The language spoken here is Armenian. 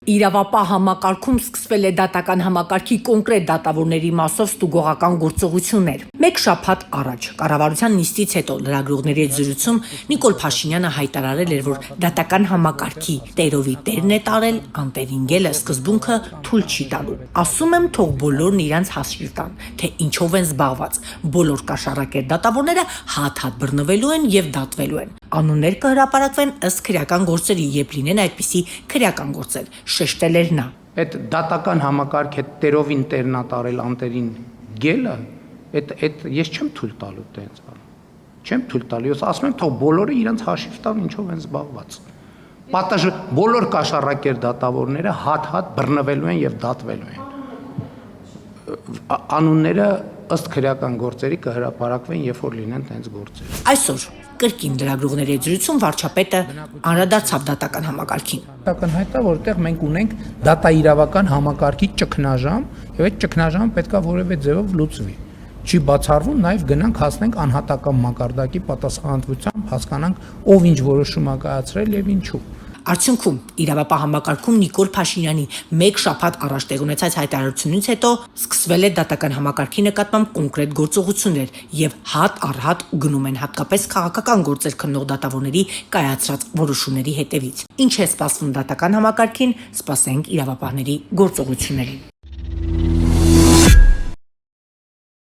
Իրավապահ համակարգում սկսվել է դատական համակարգի կոնկրետ դատավորների մասով ստուգողական գործողություններ։ Մեկ շաբաթ առաջ կառավարության նիստից հետո լրագրողների հետ զրույցում Նիկոլ Փաշինյանը հայտարարել էր, որ դատական համակարգի տերովի տերն է տարել, անտերինգելը սկզբունքը թույլ չի տալու։ Ասում եմ, թող բոլորն իրանց հաշվի տան, թե ինչով են զբաղված։ Բոլոր կաշառակեր դատավորները հատ-հատ բռնվելու են եւ դատվելու են։ Անուններ կհրապարակվեն ըստ քրեական գործերի, երբ լինեն այդպիսի քրեական գործեր, շեշտել էր նա։ Այդ դատական համակարգ հետ տերովին տերնա տարել անտերին գելը, այդ ես չեմ թույլ տալու տենց բան։ Չեմ թույլ տալու, ես ասում եմ, թող բոլորը իրենց հաշիվ տան ինչով են զբաղված։ Բոլոր կաշառակեր դատավորները հատ-հատ բռնվելու են եւ դատվելու են։ Անունները ըստ քրեական գործերի կհրապարակվեն, երբ որ լինեն տենց գործեր։ Այսօր կրկին լրագրողների հետ զրույցում վարչապետը անդրադարձավ դատական համակարգին։ Դատական հայտա, որտեղ մենք ունենք դատաիրավական համակարգի ճգնաժամ, եւ այդ ճգնաժամը պետքա որևէ ձևով լուծվի։ Չի բացառվում, նաև գնանք հասնենք անհատական մակարդակի պատասխանատվությամբ, հասկանանք ով ինչ որոշում ա կայացրել եւ ինչու։ Արդյունքում իրավապահ համակարգում Նիկոլ Փաշինյանի մեկ շաբաթ առաջ տեղ ունեցած հայտարարությունից հետո սկսվել է դատական համակարգի նկատմամբ կոնկրետ գործողություններ եւ հատ առ հատ գնում են հատկապես քաղաքական գործեր քննող դատավորների կայացրած որոշումների հետևից։ Ինչ է սպասվում դատական համակարգին, սպասենք իրավապահների գործողություններին։